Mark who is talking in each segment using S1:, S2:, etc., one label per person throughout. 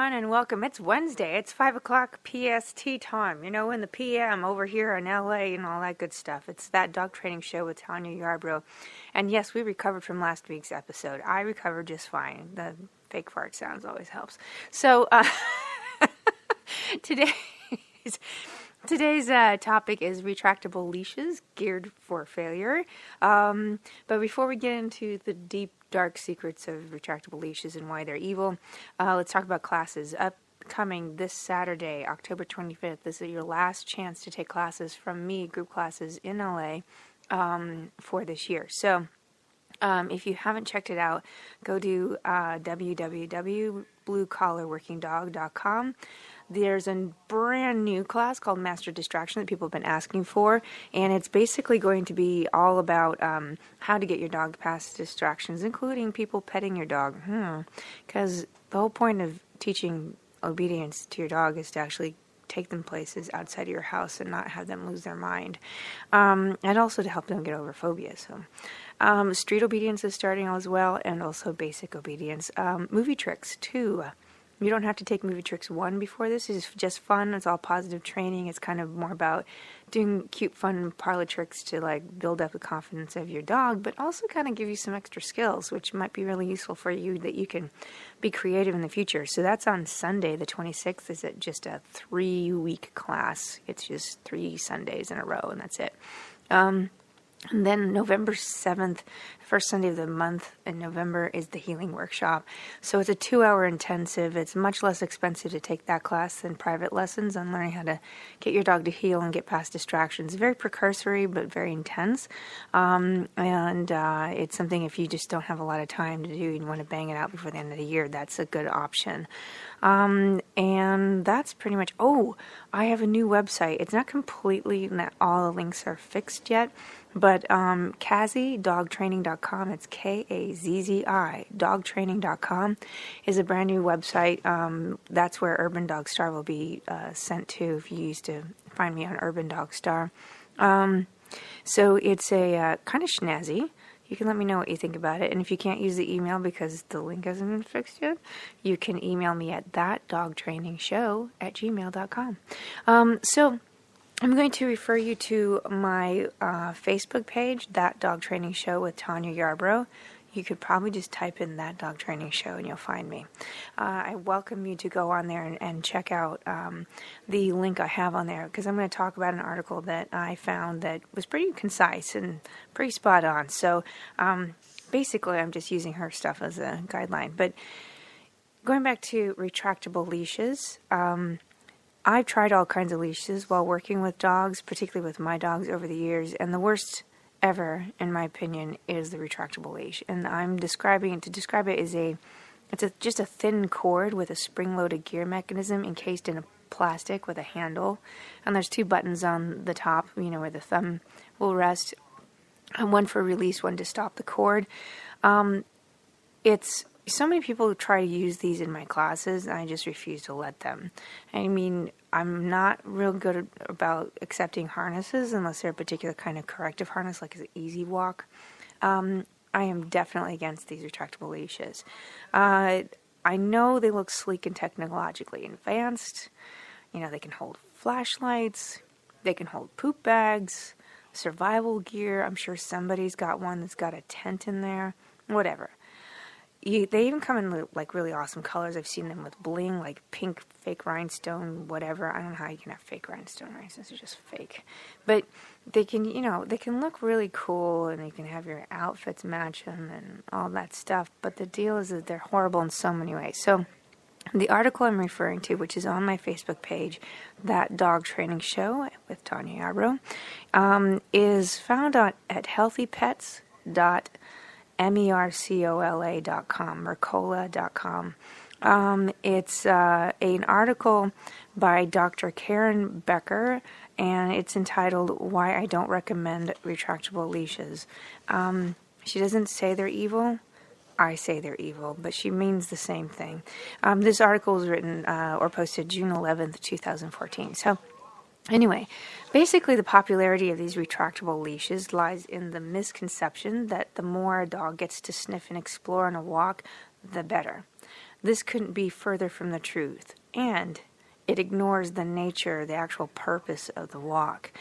S1: everyone, and welcome. It's Wednesday. It's 5 o'clock PST time. You know, in the PM over here in LA and all that good stuff. It's that dog training show with Tanya Yarbrough. And yes, we recovered from last week's episode. I recovered just fine. The fake fart sounds always helps. So, today's topic is retractable leashes geared for failure. But before we get into the deep, dark secrets of retractable leashes and why they're evil, let's talk about classes. Upcoming this Saturday, October 25th, this is your last chance to take classes from me, group classes in LA, for this year. So if you haven't checked it out, go to www.bluecollarworkingdog.com. There's a brand new class called Master Distraction that people have been asking for, and it's basically going to be all about how to get your dog past distractions, including people petting your dog. Because the whole point of teaching obedience to your dog is to actually take them places outside of your house and not have them lose their mind, and also to help them get over phobia. So street obedience is starting as well, and also basic obedience. Movie tricks too. You don't have to take movie tricks 1 before this. It's just fun. It's all positive training. It's kind of more about doing cute, fun parlor tricks to like build up the confidence of your dog, but also kind of give you some extra skills, which might be really useful for you that you can be creative in the future. So that's on Sunday, the 26th. Is it just a 3-week class? It's just 3 Sundays in a row, and that's it. And then November 7th, first Sunday of the month in November, is the healing workshop. So it's a 2-hour intensive. It's much less expensive to take that class than private lessons on learning how to get your dog to heal and get past distractions. Very precursory, but very intense. And it's something, if you just don't have a lot of time to do, you want to bang it out before the end of the year, that's a good option. And that's pretty much, I have a new website. It's not completely, not all the links are fixed yet, but Kazzi, dogtraining.com, it's Kazzi, dogtraining.com, is a brand new website. That's where Urban Dog Star will be sent to if you used to find me on Urban Dog Star. So it's a kind of snazzy. You can let me know what you think about it. And if you can't use the email because the link hasn't been fixed yet, you can email me at thatdogtrainingshow@gmail.com. So I'm going to refer you to my Facebook page, That Dog Training Show with Tanya Yarbrough. You could probably just type in That Dog Training Show and you'll find me. I welcome you to go on there and check out the link I have on there, because I'm going to talk about an article that I found that was pretty concise and pretty spot on. So basically I'm just using her stuff as a guideline. But going back to retractable leashes, I've tried all kinds of leashes while working with dogs, particularly with my dogs over the years, and the worst ever, in my opinion, is the retractable leash. And I'm describe it as just a thin cord with a spring-loaded gear mechanism encased in a plastic with a handle, and there's 2 buttons on the top, where the thumb will rest, and one for release, one to stop the cord. It's so many people try to use these in my classes, and I just refuse to let them. I mean, I'm not real good about accepting harnesses unless they're a particular kind of corrective harness, like an easy walk. I am definitely against these retractable leashes. I know they look sleek and technologically advanced. They can hold flashlights, they can hold poop bags, survival gear. I'm sure somebody's got one that's got a tent in there, whatever. They even come in like really awesome colors. I've seen them with bling, like pink, fake rhinestone, whatever. I don't know how you can have fake rhinestone. Rhinestones are just fake. But they can, they can look really cool, and you can have your outfits match them and all that stuff. But the deal is that they're horrible in so many ways. So the article I'm referring to, which is on my Facebook page, That Dog Training Show with Tanya Yarbrough, is found at mercola.com. It's an article by Dr. Karen Becker, and it's entitled Why I Don't Recommend Retractable Leashes. She doesn't say they're evil. I say they're evil, but she means the same thing. This article was written or posted June 11th, 2014. So anyway, basically the popularity of these retractable leashes lies in the misconception that the more a dog gets to sniff and explore on a walk, the better. This couldn't be further from the truth. And it ignores the nature, the actual purpose of the walk.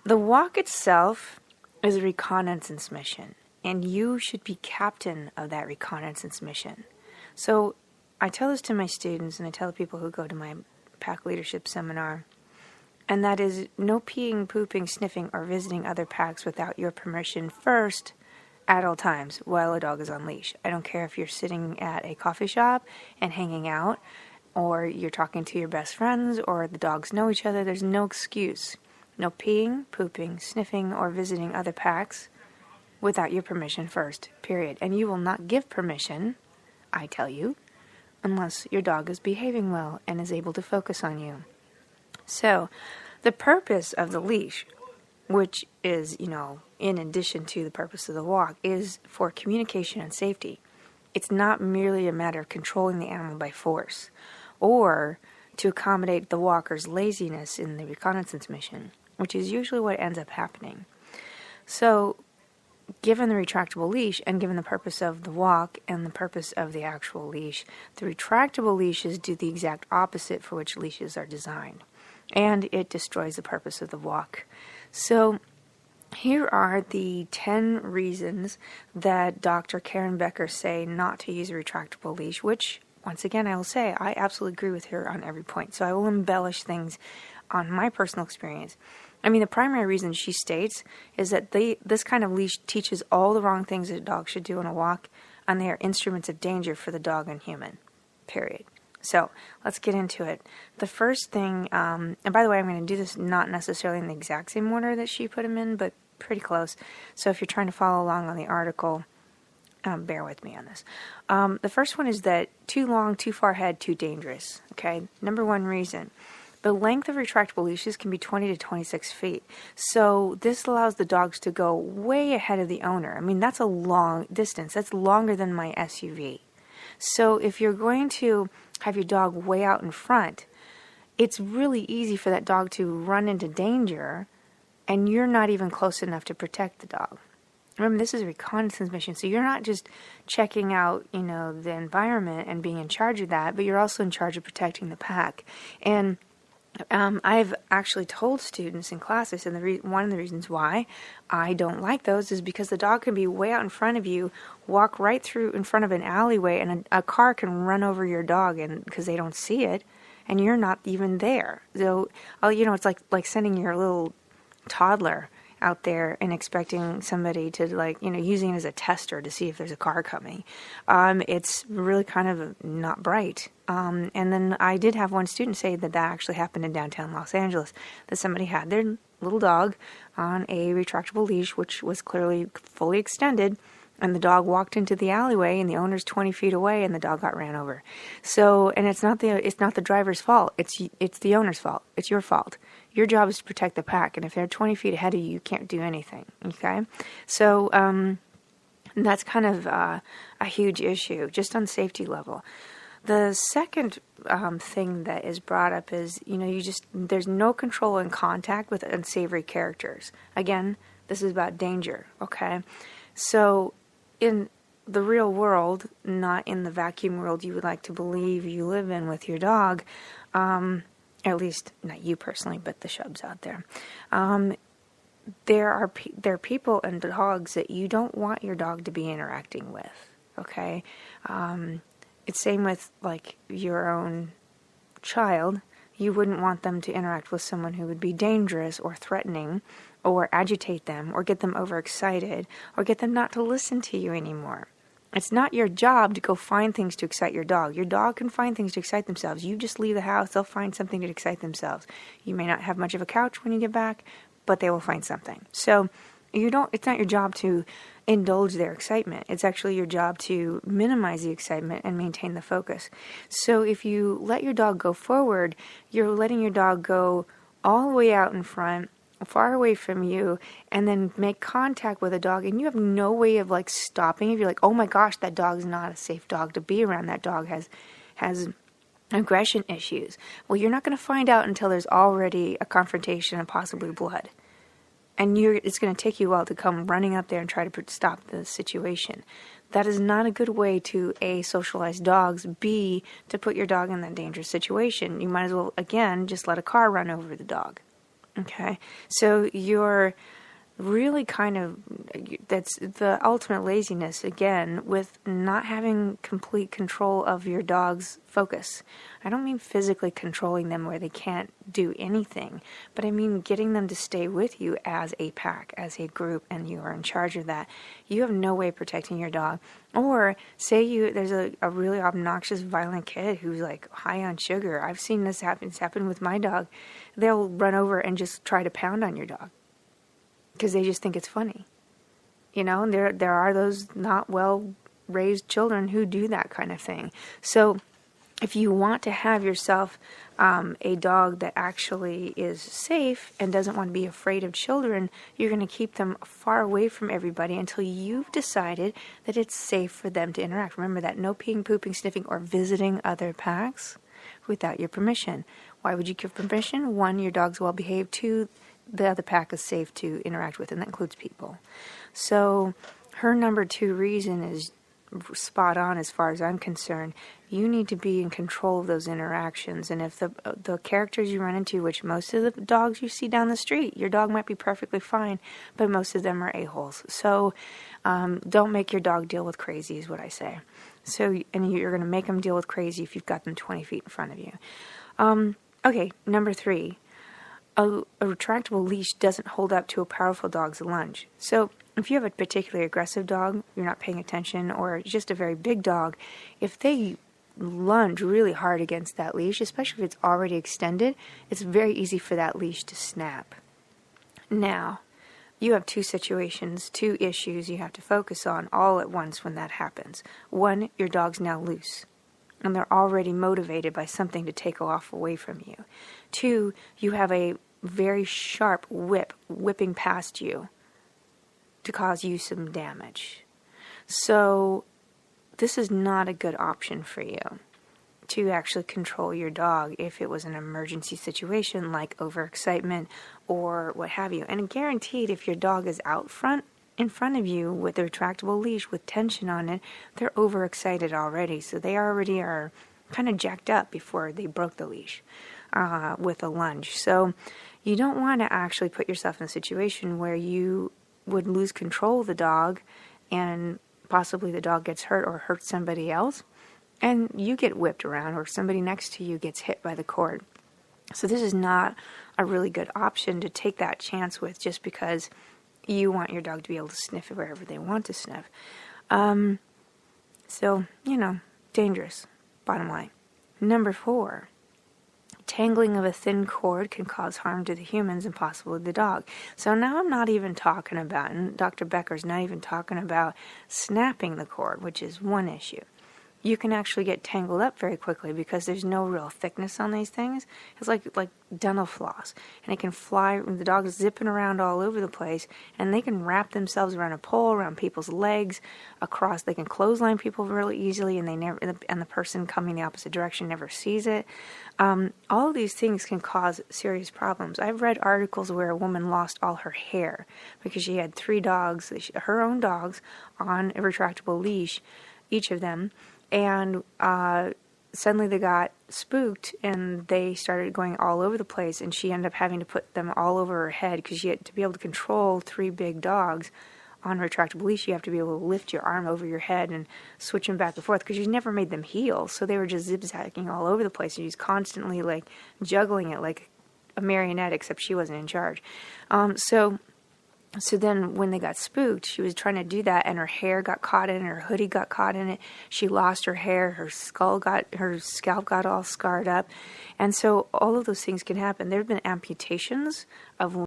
S1: The walk itself is a reconnaissance mission, and you should be captain of that reconnaissance mission. So I tell this to my students, and I tell the people who go to my pack leadership seminar, and that is no peeing, pooping, sniffing, or visiting other packs without your permission first at all times while a dog is on leash. I don't care if you're sitting at a coffee shop and hanging out, or you're talking to your best friends, or the dogs know each other. There's no excuse. No peeing, pooping, sniffing, or visiting other packs without your permission first, period. And you will not give permission, I tell you, unless your dog is behaving well and is able to focus on you. So, the purpose of the leash, which is, in addition to the purpose of the walk, is for communication and safety. It's not merely a matter of controlling the animal by force, or to accommodate the walker's laziness in the reconnaissance mission, which is usually what ends up happening. So, given the retractable leash, and given the purpose of the walk and the purpose of the actual leash, the retractable leashes do the exact opposite for which leashes are designed. And it destroys the purpose of the walk. So, here are the 10 reasons that Dr. Karen Becker say not to use a retractable leash, which, once again, I will say, I absolutely agree with her on every point. So I will embellish things on my personal experience. I mean, the primary reason she states is that this kind of leash teaches all the wrong things that a dog should do on a walk, and they are instruments of danger for the dog and human, period. So let's get into it. The first thing, and by the way, I'm going to do this not necessarily in the exact same order that she put them in, but pretty close. So if you're trying to follow along on the article, bear with me on this. The first one is that too long, too far ahead, too dangerous. Okay, number one reason. The length of retractable leashes can be 20 to 26 feet. So this allows the dogs to go way ahead of the owner. I mean, that's a long distance. That's longer than my SUV. So if you're going to have your dog way out in front, it's really easy for that dog to run into danger, and you're not even close enough to protect the dog. Remember, this is a reconnaissance mission, so you're not just checking out, the environment and being in charge of that, but you're also in charge of protecting the pack. And I've actually told students in classes, and one of the reasons why I don't like those is because the dog can be way out in front of you, walk right through in front of an alleyway, and a car can run over your dog, and because they don't see it, and you're not even there. So, it's like sending your little toddler out there and expecting somebody to using it as a tester to see if there's a car coming. It's really kind of not bright. And then I did have one student say that actually happened in downtown Los Angeles, that somebody had their little dog on a retractable leash, which was clearly fully extended, and the dog walked into the alleyway, and the owner's 20 feet away, and the dog got ran over. So, and it's not the driver's fault. It's the owner's fault. It's your fault. Your job is to protect the pack, and if they're 20 feet ahead of you, you can't do anything. Okay, so that's kind of a huge issue, just on safety level. The second thing that is brought up is, there's no control and contact with unsavory characters. Again, this is about danger. Okay, so in the real world, not in the vacuum world you would like to believe you live in with your dog, at least not you personally, but the shubs out there. There are people and dogs that you don't want your dog to be interacting with. Okay, it's same with like your own child. You wouldn't want them to interact with someone who would be dangerous or threatening, or agitate them, or get them overexcited, or get them not to listen to you anymore. It's not your job to go find things to excite your dog. Your dog can find things to excite themselves. You just leave the house, they'll find something to excite themselves. You may not have much of a couch when you get back, but they will find something. So it's not your job to indulge their excitement. It's actually your job to minimize the excitement and maintain the focus. So if you let your dog go forward, you're letting your dog go all the way out in front, far away from you, and then make contact with a dog, and you have no way of stopping. If you're like, oh my gosh, that dog's not a safe dog to be around, that dog has aggression issues. Well, you're not going to find out until there's already a confrontation and possibly blood. And it's going to take you a while to come running up there and try to stop the situation. that is not a good way to A, socialize dogs, B, to put your dog in that dangerous situation. You might as well, again, just let a car run over the dog. Okay? So you're really that's the ultimate laziness, again, with not having complete control of your dog's focus. I don't mean physically controlling them where they can't do anything, but I mean getting them to stay with you as a pack, as a group, and you are in charge of that. You have no way of protecting your dog. Or say there's a really obnoxious, violent kid who's like high on sugar. I've seen this happen. It's happened with my dog. They'll run over and just try to pound on your dog because they just think it's funny. And there are those not well-raised children who do that kind of thing. So if you want to have yourself a dog that actually is safe and doesn't want to be afraid of children, you're going to keep them far away from everybody until you've decided that it's safe for them to interact. Remember that no peeing, pooping, sniffing, or visiting other packs without your permission. Why would you give permission? 1, your dog's well behaved. 2, the other pack is safe to interact with, and that includes people. So her number 2 reason is spot on as far as I'm concerned. You need to be in control of those interactions. And if the characters you run into, which most of the dogs you see down the street, your dog might be perfectly fine, but most of them are a-holes. So don't make your dog deal with crazy is what I say. And you're going to make them deal with crazy if you've got them 20 feet in front of you. Okay, number 3. A retractable leash doesn't hold up to a powerful dog's lunge. So if you have a particularly aggressive dog, you're not paying attention, or just a very big dog, if they lunge really hard against that leash, especially if it's already extended, it's very easy for that leash to snap. Now, you have 2 situations, 2 issues you have to focus on all at once when that happens. 1, your dog's now loose, and they're already motivated by something to take off away from you. 2, you have a very sharp whipping past you to cause you some damage. So this is not a good option for you to actually control your dog if it was an emergency situation like overexcitement or what have you. And guaranteed, if your dog is in front of you with a retractable leash with tension on it, they're overexcited already. So they already are kind of jacked up before they broke the leash with a lunge. So you don't want to actually put yourself in a situation where you would lose control of the dog and possibly the dog gets hurt or hurts somebody else and you get whipped around or somebody next to you gets hit by the cord. So this is not a really good option to take that chance with just because you want your dog to be able to sniff wherever they want to sniff. So, dangerous, bottom line. Number 4, tangling of a thin cord can cause harm to the humans and possibly the dog. So now I'm not even talking about, and Dr. Becker's not even talking about snapping the cord, which is one issue. You can actually get tangled up very quickly because there's no real thickness on these things. It's like dental floss, and it can fly. The dog is zipping around all over the place, and they can wrap themselves around a pole, around people's legs, across. They can clothesline people really easily, and the person coming the opposite direction never sees it. All of these things can cause serious problems. I've read articles where a woman lost all her hair because she had 3 dogs, her own dogs, on a retractable leash, each of them. And suddenly they got spooked and they started going all over the place, and she ended up having to put them all over her head because she had to be able to control 3 big dogs on a retractable leash. You have to be able to lift your arm over your head and switch them back and forth because you never made them heel, so they were just zigzagging all over the place. And she was constantly juggling it like a marionette, except she wasn't in charge. So then when they got spooked, she was trying to do that, and her hair got caught in it, her hoodie got caught in it. She lost her hair, her scalp got all scarred up. And so all of those things can happen. There have been amputations of